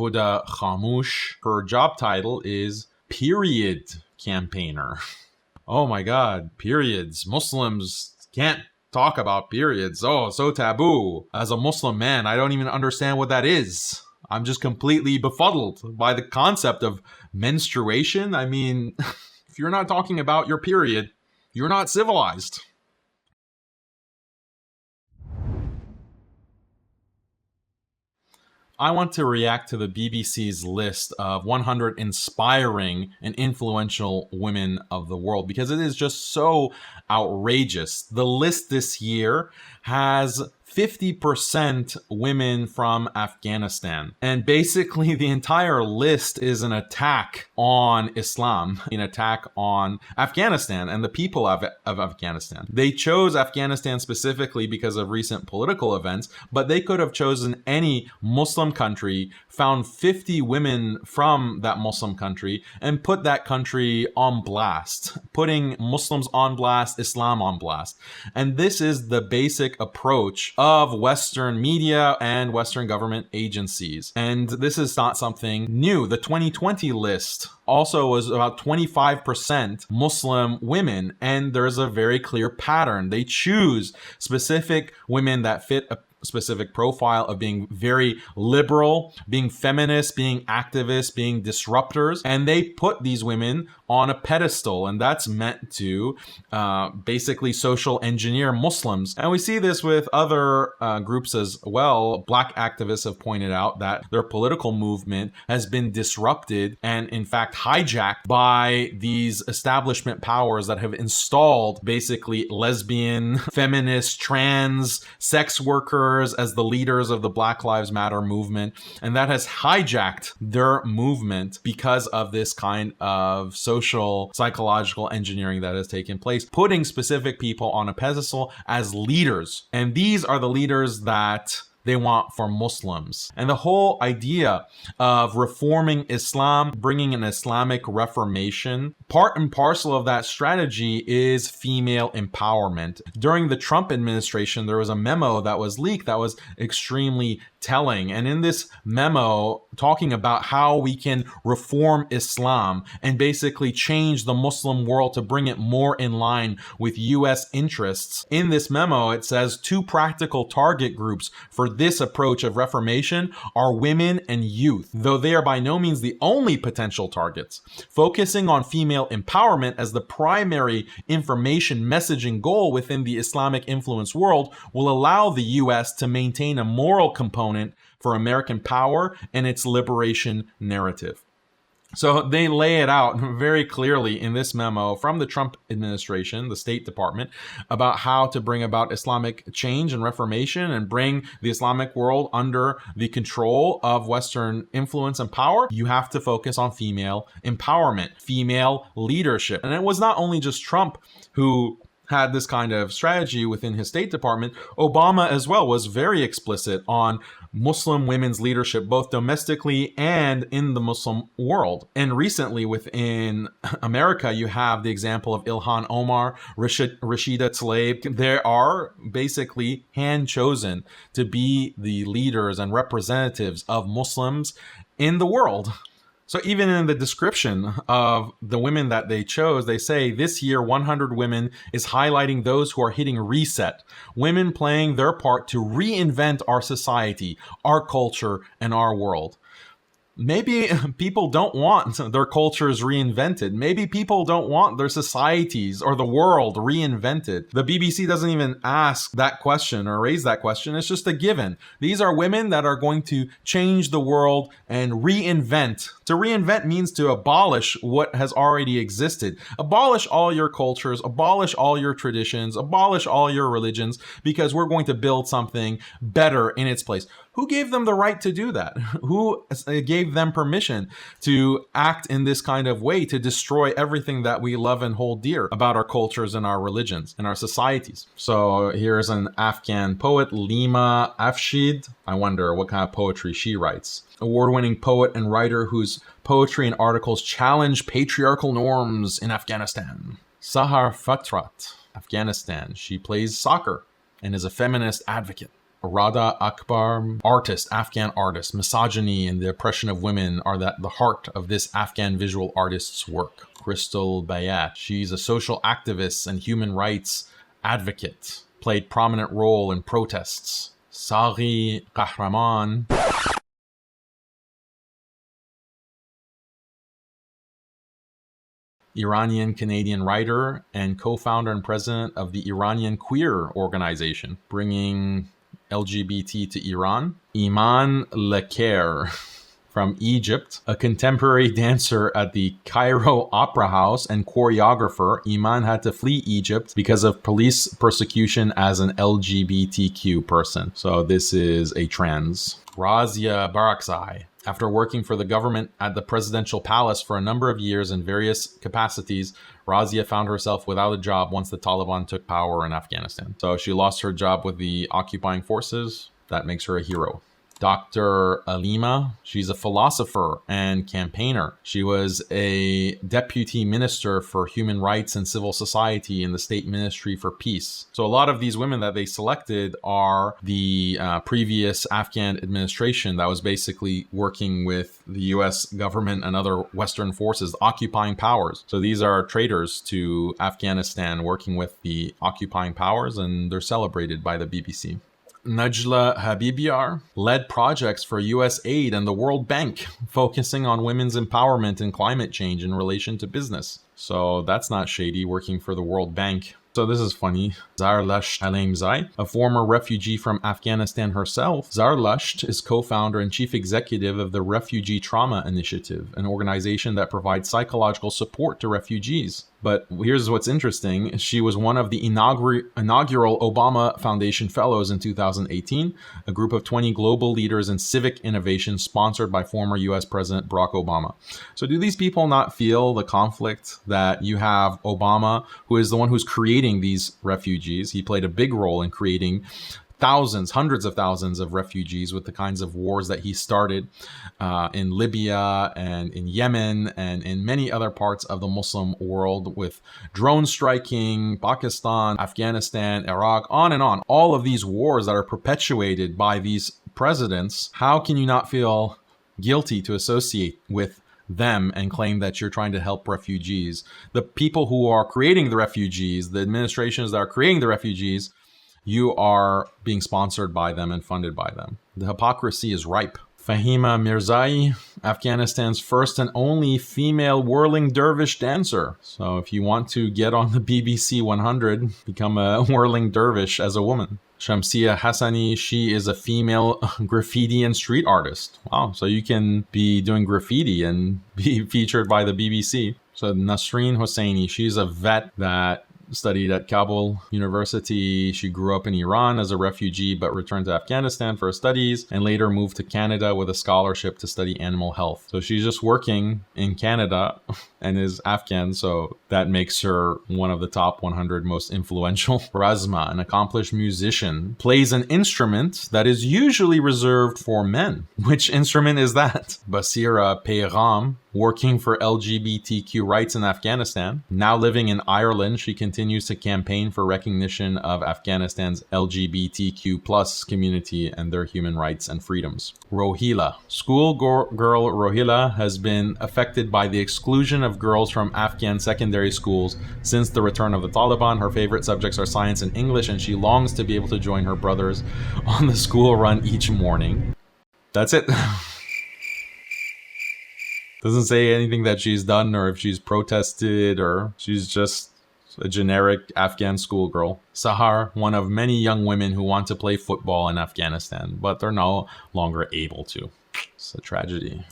Huda Khamouche. Her job title is period campaigner. Oh my God, periods. Muslims can't talk about periods. Oh, so taboo. As a Muslim man, I don't even understand what that is. I'm just completely befuddled by the concept of menstruation. I mean, if you're not talking about your period, you're not civilized. I want to react to the BBC's list of 100 inspiring and influential women of the world because it is just so outrageous. The list this year has 50% women from Afghanistan. And basically the entire list is an attack on Islam, an attack on Afghanistan and the people of Afghanistan. They chose Afghanistan specifically because of recent political events, but they could have chosen any Muslim country, found 50 women from that Muslim country, and put that country on blast, putting Muslims on blast, Islam on blast. And this is the basic approach of Western media and Western government agencies. And this is not something new. The 2020 list also was about 25% Muslim women, and there's a very clear pattern. They choose specific women that fit a specific profile of being very liberal, being feminist, being activists, being disruptors, and they put these women on a pedestal, and that's meant to basically social engineer Muslims. And we see this with other groups as well. Black activists have pointed out that their political movement has been disrupted and in fact hijacked by these establishment powers that have installed basically lesbian, feminist, trans, sex workers as the leaders of the Black Lives Matter movement. And that has hijacked their movement because of this kind of social psychological engineering that has taken place, putting specific people on a pedestal as leaders. And these are the leaders that they want for Muslims. And the whole idea of reforming Islam, bringing an Islamic reformation, part and parcel of that strategy is female empowerment. During the Trump administration, there was a memo that was leaked that was extremely telling. And in this memo, talking about how we can reform Islam and basically change the Muslim world to bring it more in line with US interests. In this memo, it says 2 practical target groups for this approach of reformation are women and youth, though they are by no means the only potential targets. Focusing on female empowerment as the primary information messaging goal within the Islamic influence world will allow the US to maintain a moral component for American power and its liberation narrative. So they lay it out very clearly in this memo from the Trump administration, the State Department, about how to bring about Islamic change and reformation and bring the Islamic world under the control of Western influence and power. You have to focus on female empowerment, female leadership. And it was not only just Trump who had this kind of strategy within his State Department. Obama as well was very explicit on Muslim women's leadership, both domestically and in the Muslim world. And recently within America, you have the example of Ilhan Omar, Rashida Tlaib. They are basically hand chosen to be the leaders and representatives of Muslims in the world. So even in the description of the women that they chose, they say this year 100 women is highlighting those who are hitting reset, women playing their part to reinvent our society, our culture, and our world. Maybe people don't want their cultures reinvented. Maybe people don't want their societies or the world reinvented. The BBC doesn't even ask that question or raise that question. It's just a given. These are women that are going to change the world and reinvent. To reinvent means to abolish what has already existed. Abolish all your cultures, abolish all your traditions, abolish all your religions, because we're going to build something better in its place. Who gave them the right to do that? Who gave them permission to act in this kind of way, to destroy everything that we love and hold dear about our cultures and our religions and our societies? So here's an Afghan poet, Lima Afshid. I wonder what kind of poetry she writes. Award-winning poet and writer whose poetry and articles challenge patriarchal norms in Afghanistan. Sahar Fatrat, Afghanistan. She plays soccer and is a feminist advocate. Rada Akbar, artist, Afghan artist. Misogyny and the oppression of women are at the heart of this Afghan visual artist's work. Crystal Bayat, she's a social activist and human rights advocate. Played prominent role in protests. Sari Kahraman, Iranian-Canadian writer and co-founder and president of the Iranian Queer Organization, bringing LGBT to Iran. Iman Leker from Egypt, a contemporary dancer at the Cairo Opera House and choreographer. Iman had to flee Egypt because of police persecution as an LGBTQ person. So this is a trans. Razia Barakzai. After working for the government at the presidential palace for a number of years in various capacities, Razia found herself without a job once the Taliban took power in Afghanistan. So she lost her job with the occupying forces. That makes her a hero. Dr. Alima, she's a philosopher and campaigner. She was a deputy minister for human rights and civil society in the State Ministry for Peace. So a lot of these women that they selected are the previous Afghan administration that was basically working with the US government and other Western forces, occupying powers. So these are traitors to Afghanistan working with the occupying powers, and they're celebrated by the BBC. Najla Habibiar led projects for US aid and the World Bank, focusing on women's empowerment and climate change in relation to business. So that's not shady, working for the World Bank. So this is funny. Zarlasht Alemzai, a former refugee from Afghanistan herself, Zarlasht is co-founder and chief executive of the Refugee Trauma Initiative, an organization that provides psychological support to refugees. But here's what's interesting. She was one of the inaugural Obama Foundation Fellows in 2018, a group of 20 global leaders in civic innovation sponsored by former US President Barack Obama. So do these people not feel the conflict that you have Obama, who is the one who's creating these refugees? He played a big role in creating thousands, hundreds of thousands of refugees with the kinds of wars that he started in Libya and in Yemen and in many other parts of the Muslim world, with drone striking, Pakistan, Afghanistan, Iraq, on and on. All of these wars that are perpetuated by these presidents. How can you not feel guilty to associate with them and claim that you're trying to help refugees? The people who are creating the refugees, the administrations that are creating the refugees, you are being sponsored by them and funded by them. The hypocrisy is ripe. Fahima Mirzai, Afghanistan's first and only female whirling dervish dancer. So if you want to get on the BBC 100, become a whirling dervish as a woman. Shamsia Hassani, she is a female graffiti and street artist. Wow, so you can be doing graffiti and be featured by the BBC. So Nasreen Hosseini, she's a vet that studied at Kabul University. She grew up in Iran as a refugee, but returned to Afghanistan for her studies and later moved to Canada with a scholarship to study animal health. So she's just working in Canada and is Afghan, so that makes her one of the top 100 most influential. Razma, an accomplished musician, plays an instrument that is usually reserved for men. Which instrument is that? Basira Peyram, working for LGBTQ rights in Afghanistan. Now living in Ireland, she continues to campaign for recognition of Afghanistan's LGBTQ plus community and their human rights and freedoms. Rohila. Schoolgirl Rohila has been affected by the exclusion of girls from Afghan secondary schools since the return of the Taliban. Her favorite subjects are science and English, and she longs to be able to join her brothers on the school run each morning. That's it. Doesn't say anything that she's done or if she's protested, or she's just a generic Afghan schoolgirl. Sahar, one of many young women who want to play football in Afghanistan, but they're no longer able to. It's a tragedy.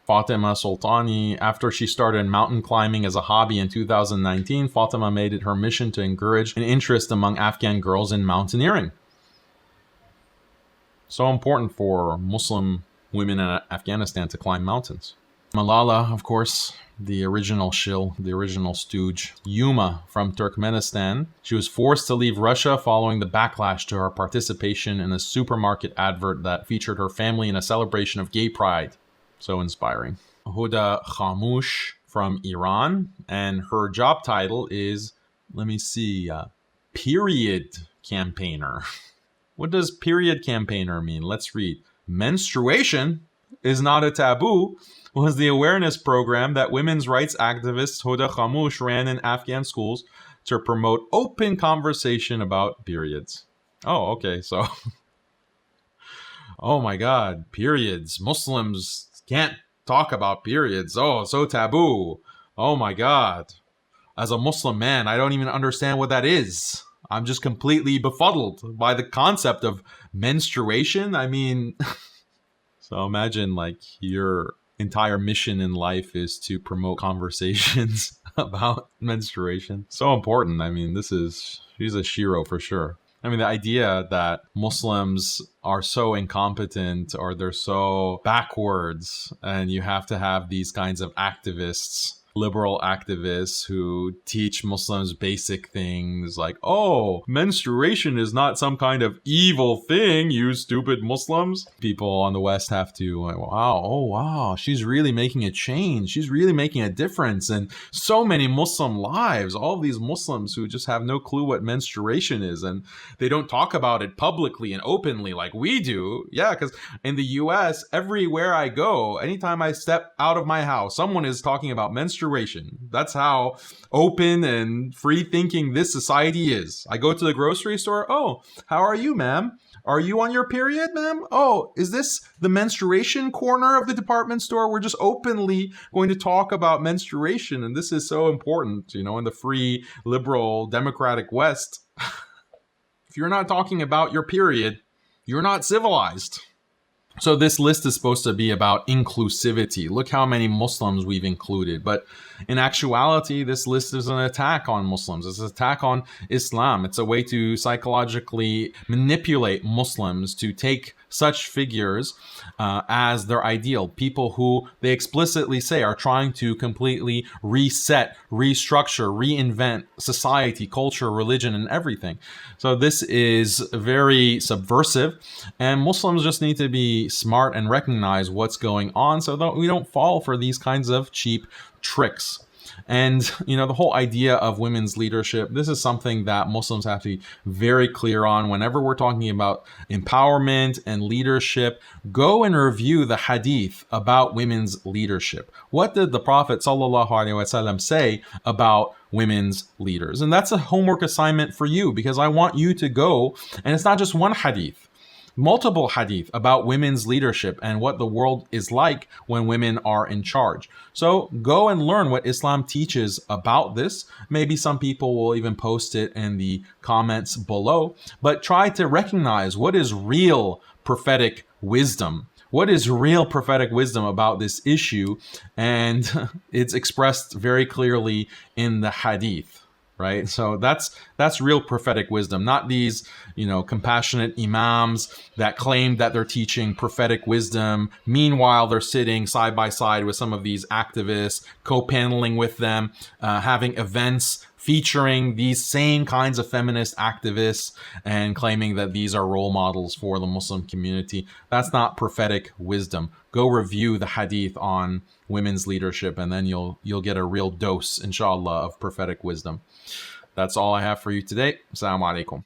Fatima Soltani, after she started mountain climbing as a hobby in 2019, Fatima made it her mission to encourage an interest among Afghan girls in mountaineering. So important for Muslim women in Afghanistan to climb mountains. Malala, of course, the original shill, the original stooge. Yuma from Turkmenistan. She was forced to leave Russia following the backlash to her participation in a supermarket advert that featured her family in a celebration of gay pride. So inspiring. Huda Khamoush from Iran, and her job title is, period campaigner. What does period campaigner mean? Let's read. Menstruation is not a taboo was the awareness program that women's rights activist Hoda Khamouche ran in Afghan schools to promote open conversation about periods. Oh, okay. So, oh my God, periods. Muslims can't talk about periods. Oh, so taboo. Oh my God. As a Muslim man, I don't even understand what that is. I'm just completely befuddled by the concept of menstruation. I mean, so imagine like your entire mission in life is to promote conversations about menstruation. So important. I mean, she's a shiro for sure. I mean, the idea that Muslims are so incompetent or they're so backwards, and you have to have these kinds of activists, liberal activists who teach Muslims basic things like, oh, menstruation is not some kind of evil thing, you stupid Muslims. People on the West have to, like, wow, she's really making a change. She's really making a difference in so many Muslim lives. All of these Muslims who just have no clue what menstruation is, and they don't talk about it publicly and openly like we do. Yeah, because in the US, everywhere I go, anytime I step out of my house, someone is talking about menstruation. That's how open and free thinking this society is. I go to the grocery store. Oh, how are you, ma'am? Are you on your period, ma'am? Oh, is this the menstruation corner of the department store? We're just openly going to talk about menstruation. And this is so important, in the free, liberal, democratic West. If you're not talking about your period, you're not civilized. So this list is supposed to be about inclusivity. Look how many Muslims we've included. But in actuality, this list is an attack on Muslims. It's an attack on Islam. It's a way to psychologically manipulate Muslims to take such figures as their ideal. People who they explicitly say are trying to completely reset, restructure, reinvent society, culture, religion, and everything. So this is very subversive, and Muslims just need to be smart and recognize what's going on so that we don't fall for these kinds of cheap tricks. And, the whole idea of women's leadership, this is something that Muslims have to be very clear on. Whenever we're talking about empowerment and leadership, go and review the hadith about women's leadership. What did the Prophet ﷺ say about women's leaders? And that's a homework assignment for you, because I want you to go, and it's not just one hadith. Multiple hadith about women's leadership and what the world is like when women are in charge. So go and learn what Islam teaches about this. Maybe some people will even post it in the comments below, but try to recognize what is real prophetic wisdom. What is real prophetic wisdom about this issue? And it's expressed very clearly in the hadith. Right. So that's real prophetic wisdom, not these, compassionate imams that claim that they're teaching prophetic wisdom. Meanwhile, they're sitting side by side with some of these activists, co-paneling with them, having events featuring these same kinds of feminist activists and claiming that these are role models for the Muslim community. That's not prophetic wisdom. Go review the hadith on women's leadership, and then you'll get a real dose, inshallah, of prophetic wisdom. That's all I have for you today. Assalamu alaikum.